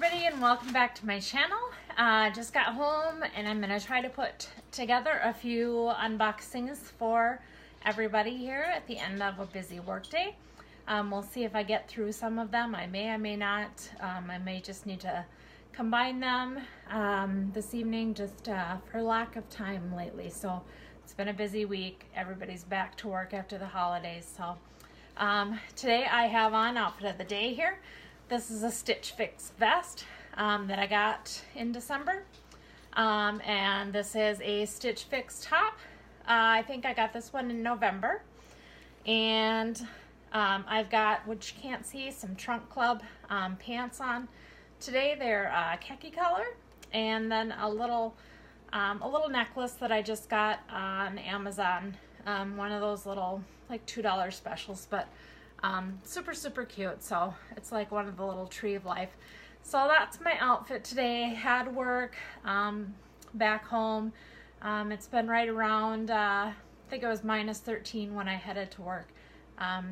everybody, and welcome back to my channel. Just got home and I'm going to try to put together a few unboxings for everybody here at the end of a busy work day. We'll see if I get through some of them. I may not. I may just need to combine them this evening just for lack of time lately. So it's been a busy week. Everybody's back to work after the holidays. So today I have on outfit of the day here. This is a Stitch Fix vest that I got in December. And this is a Stitch Fix top. I think I got this one in November. And I've got, which you can't see, some Trunk Club pants on. Today they're khaki color. And then a little necklace that I just got on Amazon. One of those little like $2 specials, but super cute. So it's like one of the little tree of life. So that's my outfit today. Had work back home. It's been right around I think it was -13 when I headed to work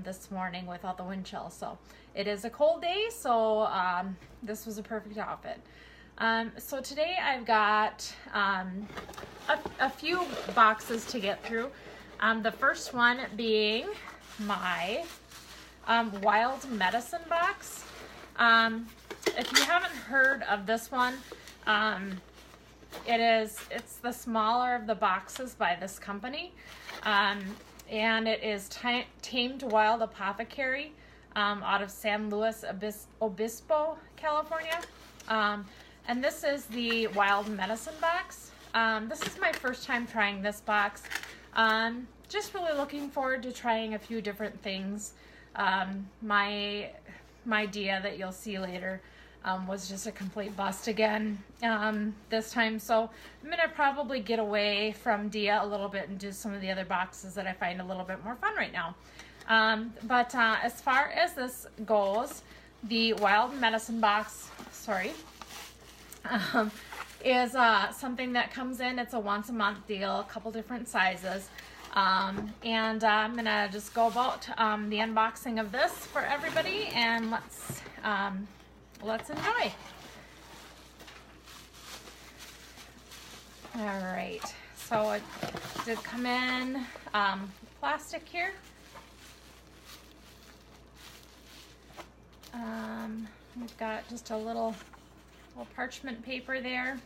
this morning with all the wind chill. So it is a cold day, so this was a perfect outfit. So today I've got a few boxes to get through. The first one being my wild medicine box. If you haven't heard of this one, it's the smaller of the boxes by this company, and it is Tamed Wild Apothecary out of San Luis Obispo, California. And this is the wild medicine box. This is my first time trying this box. Just really looking forward to trying a few different things. My Dia that you'll see later was just a complete bust again this time. So I'm going to probably get away from Dia a little bit and do some of the other boxes that I find a little bit more fun right now. But as far as this goes, the wild medicine box, is something that comes in. It's a once a month deal, a couple different sizes. And I'm gonna just go about the unboxing of this for everybody, and let's enjoy. All right, so it did come in plastic here. We've got just a little parchment paper there.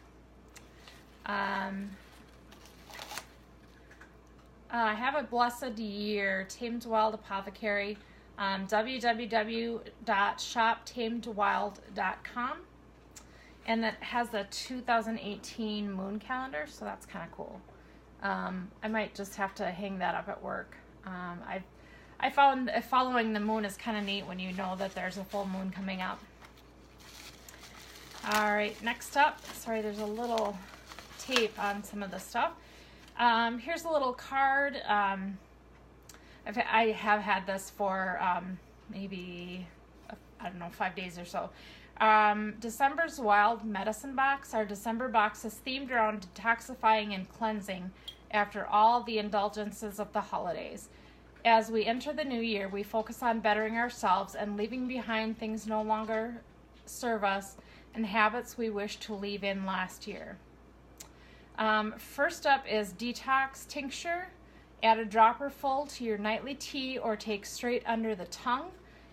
I have a blessed year, Tamed Wild Apothecary, www.shoptamedwild.com, and that has a 2018 moon calendar, so that's kind of cool. I might just have to hang that up at work. I found following the moon is kind of neat when you know that there's a full moon coming up. All right, next up, there's a little tape on some of the stuff. Here's a little card. I have had this for maybe, I don't know, 5 days or so. December's Wild Medicine Box. Our December box is themed around detoxifying and cleansing after all the indulgences of the holidays. As we enter the new year, we focus on bettering ourselves and leaving behind things no longer serve us and habits we wish to leave in last year. First up is Detox Tincture. Add a dropper full to your nightly tea or take straight under the tongue.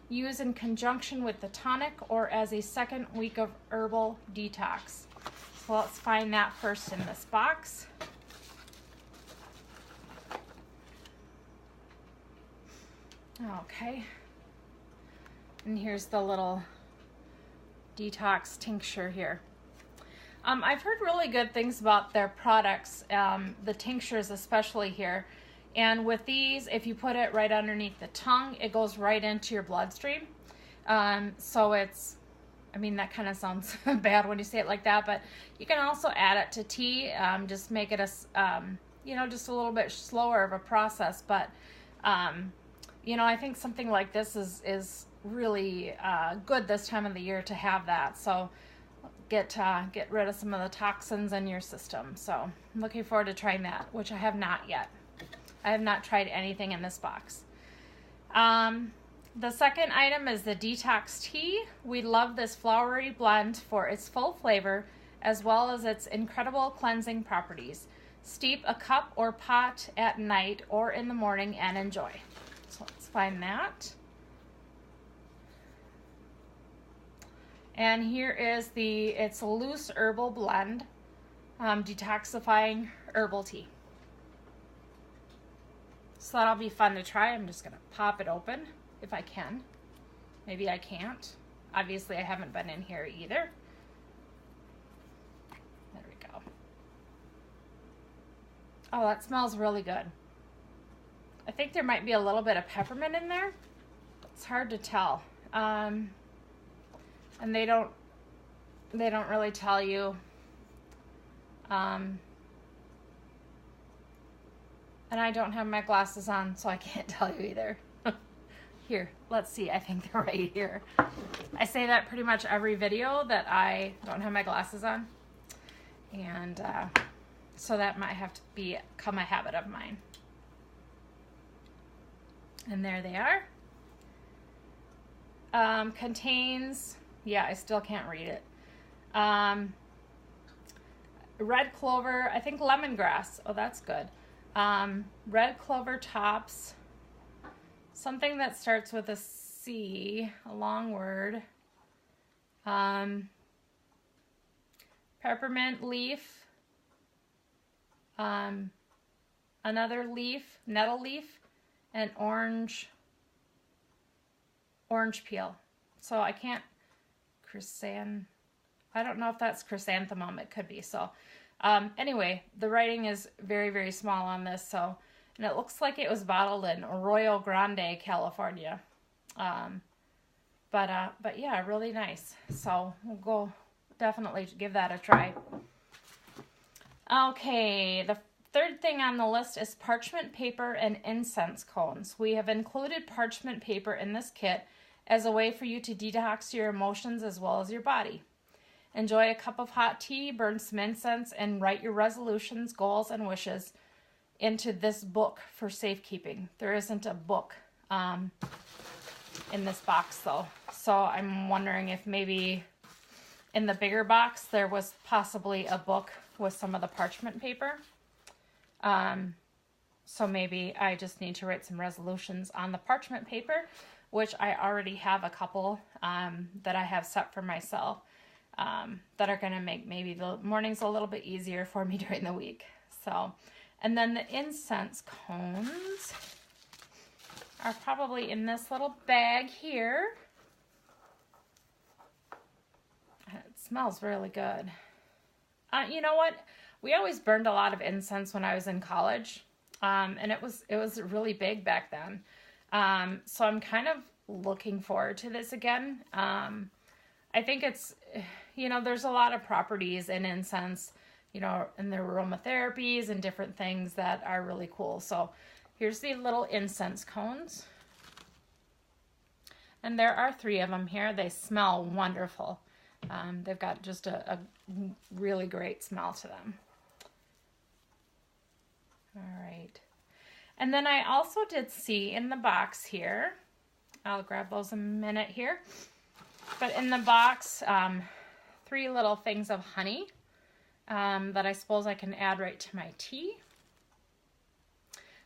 Use in conjunction with the tonic or as a second week of herbal detox. So let's find that first in this box. Okay. And here's the little detox tincture here. I've heard really good things about their products, the tinctures especially here. And with these, if you put it right underneath the tongue, it goes right into your bloodstream. So it's, I mean, that kind of sounds bad when you say it like that, but you can also add it to tea, just make it just a little bit slower of a process. But, I think something like this is really good this time of the year to have that. So get rid of some of the toxins in your system. So I'm looking forward to trying that, which I have not yet. I have not tried anything in this box. The second item is the detox tea. We love this flowery blend for its full flavor as well as its incredible cleansing properties. Steep a cup or pot at night or in the morning and enjoy. So let's find that. And here is it's a loose herbal blend, detoxifying herbal tea. So that'll be fun to try. I'm just gonna pop it open if I can. Maybe I can't. Obviously I haven't been in here either. There we go. Oh, that smells really good. I think there might be a little bit of peppermint in there. It's hard to tell. And they don't really tell you. And I don't have my glasses on, so I can't tell you either. Here, let's see. I think they're right here. I say that pretty much every video that I don't have my glasses on. And so that might have to become a habit of mine. And there they are. Contains, yeah, I still can't read it. Red clover, I think lemongrass. Oh, that's good. Red clover tops, something that starts with a C, a long word. Peppermint leaf, another leaf, nettle leaf, and orange peel. So I can't, I don't know if that's chrysanthemum, it could be. So anyway, the writing is very, very small on this. So, and it looks like it was bottled in Arroyo Grande, California. But yeah, really nice. So we'll go definitely give that a try. Okay, the third thing on the list is parchment paper and incense cones. We have included parchment paper in this kit as a way for you to detox your emotions as well as your body. Enjoy a cup of hot tea, burn some incense, and write your resolutions, goals, and wishes into this book for safekeeping. There isn't a book in this box though. So I'm wondering if maybe in the bigger box there was possibly a book with some of the parchment paper. So maybe I just need to write some resolutions on the parchment paper, which I already have a couple that I have set for myself that are going to make maybe the mornings a little bit easier for me during the week. So, and then the incense cones are probably in this little bag here. It smells really good. You know what? We always burned a lot of incense when I was in college, and it was really big back then. So I'm kind of looking forward to this again. I think it's, you know, there's a lot of properties in incense, you know, and their aromatherapies and different things that are really cool. So here's the little incense cones. And there are 3 of them here. They smell wonderful. They've got just a really great smell to them. All right. And then I also did see in the box here, I'll grab those in a minute here, but in the box, 3 little things of honey that I suppose I can add right to my tea.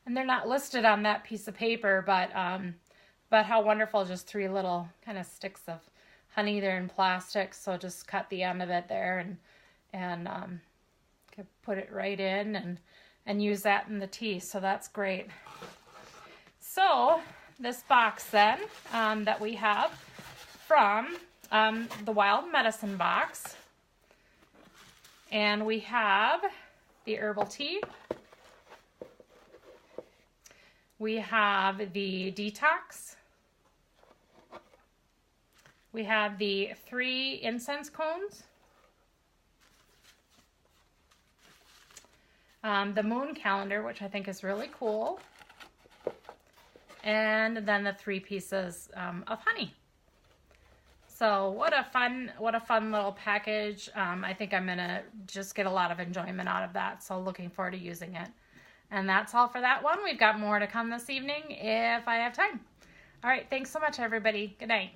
And they're not listed on that piece of paper, but how wonderful, just 3 little kind of sticks of honey. They're in plastic, so just cut the end of it there and put it right in and use that in the tea. So that's great. So this box then that we have from the Wild Medicine box, and we have the herbal tea, we have the detox, we have the 3 incense cones, the moon calendar, which I think is really cool, and then the 3 pieces of honey. So what a fun little package. I think I'm gonna just get a lot of enjoyment out of that. So looking forward to using it. And that's all for that one. We've got more to come this evening if I have time. All right, thanks so much, everybody. Good night.